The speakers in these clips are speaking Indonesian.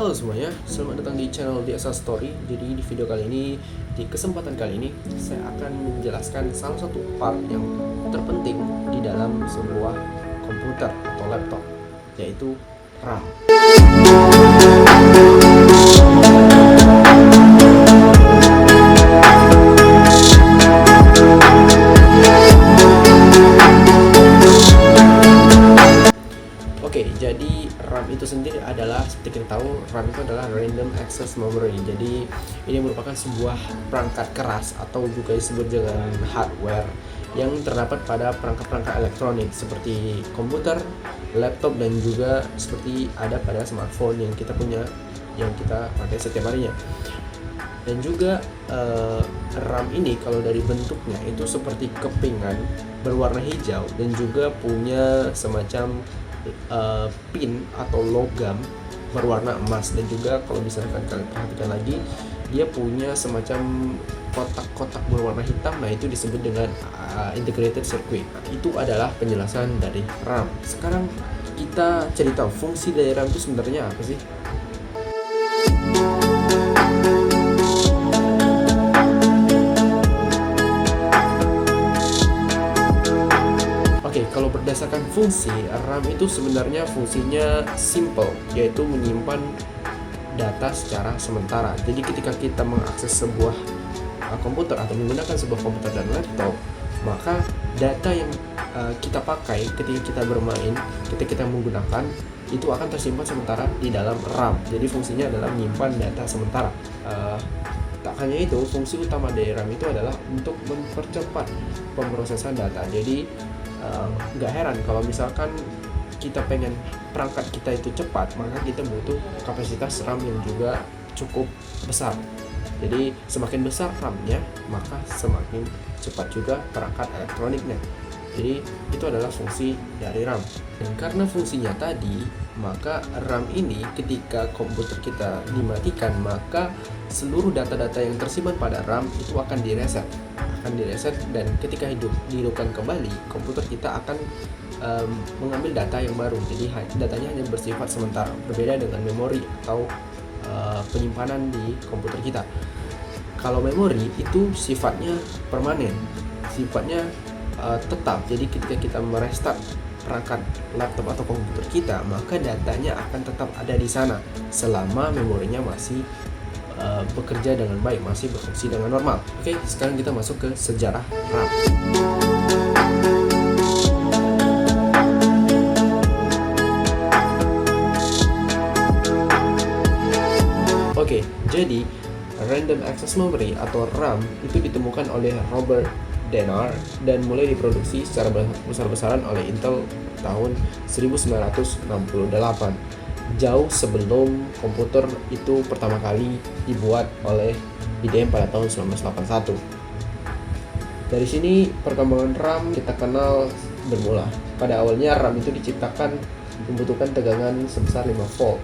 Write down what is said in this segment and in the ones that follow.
Halo semuanya, selamat datang di channel DSA Story. Jadi di video kali ini, di kesempatan kali ini, saya akan menjelaskan salah satu part yang terpenting di dalam sebuah komputer atau laptop, yaitu RAM. Oke, jadi RAM itu sendiri adalah, seperti kita tahu, RAM itu adalah Random Access Memory. Jadi ini merupakan sebuah perangkat keras atau juga disebut dengan hardware yang terdapat pada perangkat-perangkat elektronik seperti komputer, laptop, dan juga seperti ada pada smartphone yang kita punya, yang kita pakai setiap harinya. Dan juga RAM ini kalau dari bentuknya itu seperti kepingan berwarna hijau dan juga punya semacam pin atau logam berwarna emas, dan juga kalau misalkan kalian perhatikan lagi, dia punya semacam kotak-kotak berwarna hitam. Nah, itu disebut dengan integrated circuit. Itu adalah penjelasan dari RAM. Sekarang kita cerita fungsi dari RAM itu sebenarnya apa sih? Oke, kalau berdasarkan fungsi, RAM itu sebenarnya fungsinya simple, yaitu menyimpan data secara sementara. Jadi ketika kita mengakses sebuah komputer atau menggunakan sebuah komputer dan laptop, maka data yang kita pakai ketika kita bermain, ketika kita menggunakan, itu akan tersimpan sementara di dalam RAM. Jadi fungsinya adalah menyimpan data sementara. Tak hanya itu, fungsi utama dari RAM itu adalah untuk mempercepat pemrosesan data. Jadi nggak heran kalau misalkan kita pengen perangkat kita itu cepat, maka kita butuh kapasitas RAM yang juga cukup besar. Jadi semakin besar RAM-nya, maka semakin cepat juga perangkat elektroniknya. Jadi itu adalah fungsi dari RAM. Dan karena fungsinya tadi, maka RAM ini ketika komputer kita dimatikan, maka seluruh data-data yang tersimpan pada RAM itu akan direset, dan ketika dihidupkan kembali, komputer kita akan mengambil data yang baru. Jadi datanya hanya bersifat sementara, berbeda dengan memori atau penyimpanan di komputer kita. Kalau memori itu sifatnya permanen, sifatnya tetap. Jadi ketika kita merestart perangkat laptop atau komputer kita, maka datanya akan tetap ada di sana selama memorinya masih bekerja dengan baik, masih berfungsi dengan normal. Oke, sekarang kita masuk ke sejarah RAM. Oke, jadi Random Access Memory atau RAM itu ditemukan oleh Robert Dennard dan mulai diproduksi secara besar-besaran oleh Intel tahun 1968. Jauh sebelum komputer itu pertama kali dibuat oleh IBM pada tahun 1981. Dari sini perkembangan RAM kita kenal bermula. Pada awalnya RAM itu diciptakan membutuhkan tegangan sebesar 5 volt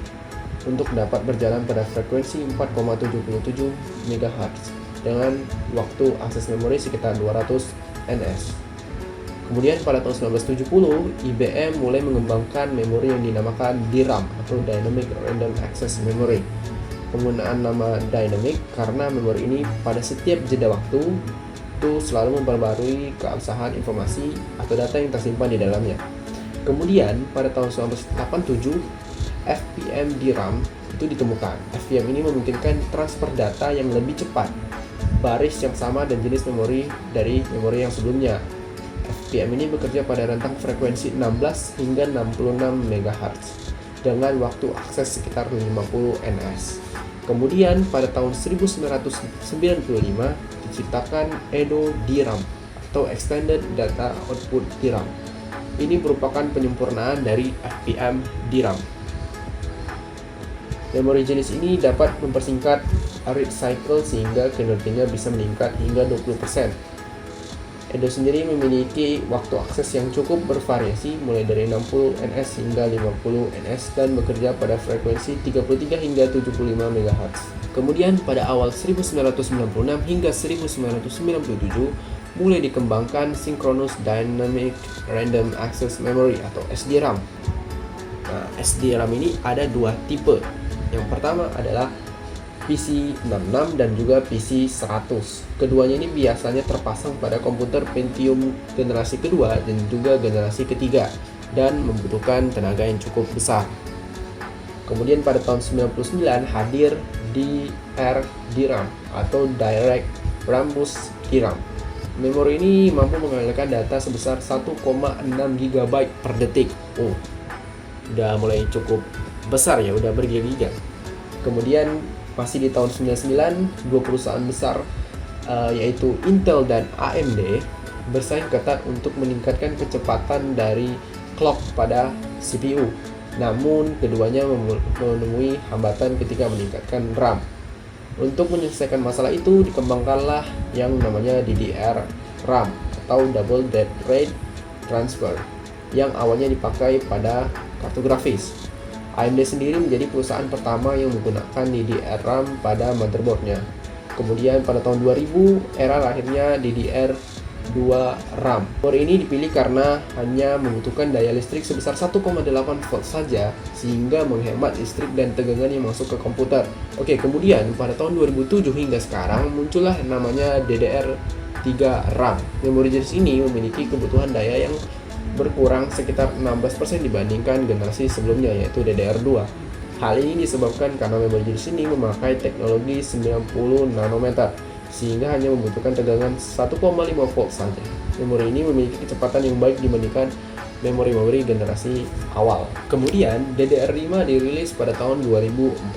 untuk dapat berjalan pada frekuensi 4,77 MHz dengan waktu akses memori sekitar 200 ns. Kemudian pada tahun 1970, IBM mulai mengembangkan memori yang dinamakan DRAM atau Dynamic Random Access Memory. Penggunaan nama Dynamic karena memori ini pada setiap jeda waktu itu selalu memperbarui keabsahan informasi atau data yang tersimpan di dalamnya. Kemudian pada tahun 1987, FPM DRAM itu ditemukan. FPM ini memungkinkan transfer data yang lebih cepat, baris yang sama dan jenis memori dari memori yang sebelumnya. FPM ini bekerja pada rentang frekuensi 16 hingga 66 MHz dengan waktu akses sekitar 50 ns. Kemudian pada tahun 1995 diciptakan Edo DRAM atau Extended Data Output DRAM. Ini merupakan penyempurnaan dari FPM DRAM. Memori jenis ini dapat mempersingkat read cycle sehingga kinerjanya bisa meningkat hingga 20%. Edo sendiri memiliki waktu akses yang cukup bervariasi mulai dari 60 ns hingga 50 ns dan bekerja pada frekuensi 33 hingga 75 MHz. Kemudian pada awal 1996 hingga 1997 mulai dikembangkan Synchronous Dynamic Random Access Memory atau SDRAM. Nah, SDRAM ini ada dua tipe. Yang pertama adalah PC66 dan juga PC100. Keduanya ini biasanya terpasang pada komputer Pentium generasi kedua dan juga generasi ketiga dan membutuhkan tenaga yang cukup besar. Kemudian pada tahun 99 hadir DRDRAM atau Direct Rambus DRAM. Memori ini mampu mengalirkan data sebesar 1,6 GB per detik. Udah mulai cukup besar ya, udah bergiga-giga. Kemudian masih di tahun 99, dua perusahaan besar yaitu Intel dan AMD bersaing ketat untuk meningkatkan kecepatan dari clock pada CPU. Namun keduanya menemui hambatan ketika meningkatkan RAM. Untuk menyelesaikan masalah itu dikembangkanlah yang namanya DDR-RAM atau Double Data Rate Transfer yang awalnya dipakai pada kartu grafis. AMD sendiri menjadi perusahaan pertama yang menggunakan DDR-RAM pada motherboardnya. Kemudian pada tahun 2000 era lahirnya DDR2 RAM. Memori ini dipilih karena hanya membutuhkan daya listrik sebesar 1,8 volt saja sehingga menghemat listrik dan tegangan yang masuk ke komputer. Oke, kemudian pada tahun 2007 hingga sekarang muncullah namanya DDR3 RAM. Memori jenis ini memiliki kebutuhan daya yang berkurang sekitar 16% dibandingkan generasi sebelumnya yaitu DDR2. Hal ini disebabkan karena memori jenis ini memakai teknologi 90 nanometer sehingga hanya membutuhkan tegangan 1,5 volt saja. Memori ini memiliki kecepatan yang baik dibandingkan memori-memori generasi awal. Kemudian DDR5 dirilis pada tahun 2014.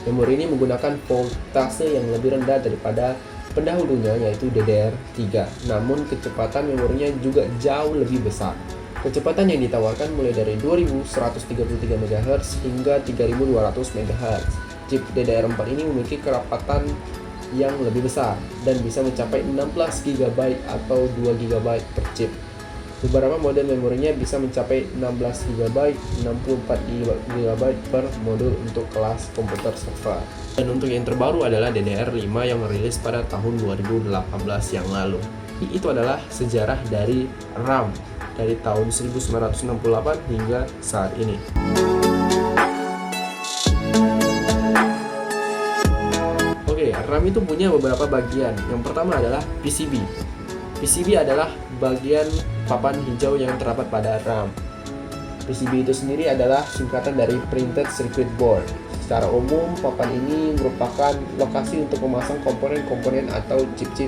Memori ini menggunakan voltase yang lebih rendah daripada pendahulunya yaitu DDR3. Namun kecepatan memorinya juga jauh lebih besar. Kecepatan yang ditawarkan mulai dari 2133 MHz hingga 3200 MHz. Chip DDR4 ini memiliki kerapatan yang lebih besar dan bisa mencapai 16 GB atau 2 GB per chip. Beberapa model memorinya bisa mencapai 16 GB, 64 GB per modul untuk kelas komputer server. Dan untuk yang terbaru adalah DDR5 yang rilis pada tahun 2018 yang lalu. Itu adalah sejarah dari RAM dari tahun 1968 hingga saat ini. Oke, RAM itu punya beberapa bagian. Yang pertama adalah PCB. PCB adalah bagian papan hijau yang terdapat pada RAM. PCB itu sendiri adalah singkatan dari Printed Circuit Board. Secara umum, papan ini merupakan lokasi untuk memasang komponen-komponen atau chip-chip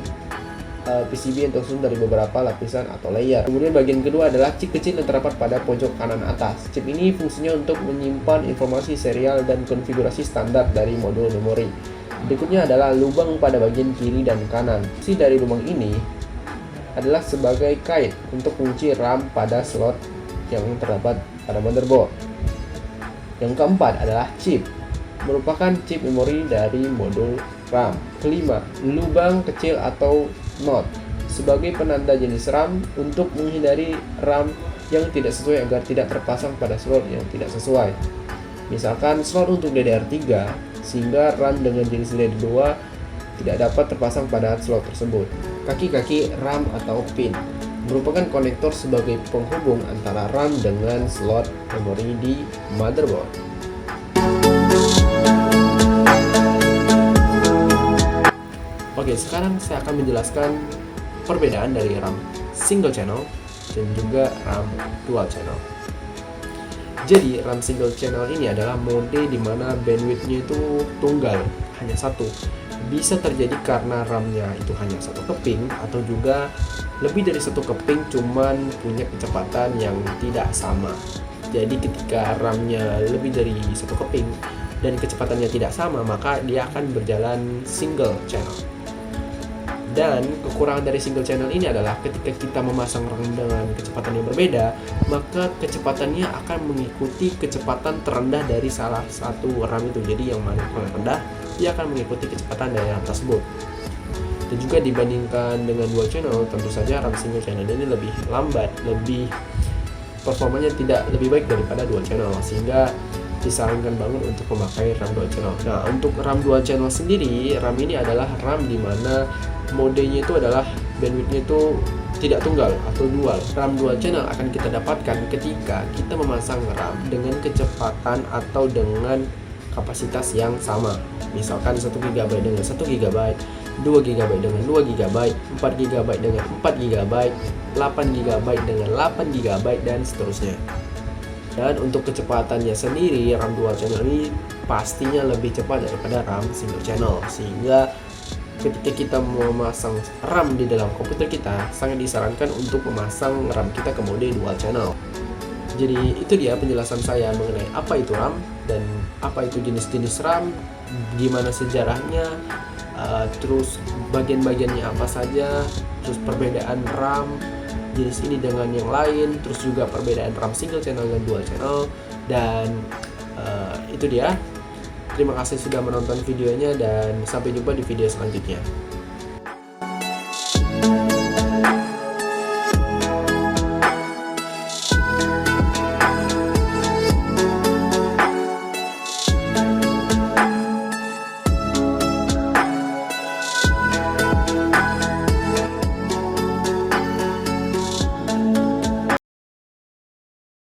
PCB yang tersusun dari beberapa lapisan atau layer. Kemudian bagian kedua adalah chip kecil yang terdapat pada pojok kanan atas. Chip ini fungsinya untuk menyimpan informasi serial dan konfigurasi standar dari modul memori. Berikutnya adalah lubang pada bagian kiri dan kanan. Fungsi dari lubang ini adalah sebagai kait untuk mengunci RAM pada slot yang terdapat pada motherboard. Yang keempat adalah chip, merupakan chip memori dari modul RAM. Kelima, lubang kecil atau NOT sebagai penanda jenis RAM untuk menghindari RAM yang tidak sesuai agar tidak terpasang pada slot yang tidak sesuai. Misalkan slot untuk DDR3 sehingga RAM dengan jenis DDR2 tidak dapat terpasang pada slot tersebut. Kaki-kaki RAM atau pin merupakan konektor sebagai penghubung antara RAM dengan slot memori di motherboard. Oke, sekarang saya akan menjelaskan perbedaan dari RAM single channel dan juga RAM dual channel. Jadi, RAM single channel ini adalah mode di mana bandwidth-nya itu tunggal, hanya satu. Bisa terjadi karena RAM-nya itu hanya satu keping atau juga lebih dari satu keping cuman punya kecepatan yang tidak sama. Jadi ketika RAM-nya lebih dari satu keping dan kecepatannya tidak sama, maka dia akan berjalan single channel. Dan kekurangan dari single channel ini adalah ketika kita memasang RAM dengan kecepatan yang berbeda, maka kecepatannya akan mengikuti kecepatan terendah dari salah satu RAM itu. Jadi yang mana paling rendah, dia akan mengikuti kecepatan dari RAM tersebut. Dan juga dibandingkan dengan dual channel, tentu saja RAM single channel ini lebih lambat, lebih performanya tidak lebih baik daripada dual channel, sehingga disarankan banget untuk memakai RAM dual channel. Nah, untuk RAM dual channel sendiri, RAM ini adalah RAM di mana modenya itu adalah bandwidthnya itu tidak tunggal atau dual. RAM dual channel akan kita dapatkan ketika kita memasang RAM dengan kecepatan atau dengan kapasitas yang sama. Misalkan 1 GB dengan 1 GB, 2 GB dengan 2 GB, 4 GB dengan 4 GB, 8 GB dengan 8 GB, dan seterusnya. Dan untuk kecepatannya sendiri, RAM dual channel ini pastinya lebih cepat daripada RAM single channel, sehingga ketika kita memasang RAM di dalam komputer kita, sangat disarankan untuk memasang RAM kita ke mode dual channel. Jadi itu dia penjelasan saya mengenai apa itu RAM dan apa itu jenis-jenis RAM, gimana sejarahnya, terus bagian-bagiannya apa saja, terus perbedaan RAM jenis ini dengan yang lain, terus juga perbedaan RAM single channel dan dual channel. Dan itu dia. Terima kasih sudah menonton videonya dan sampai jumpa di video selanjutnya.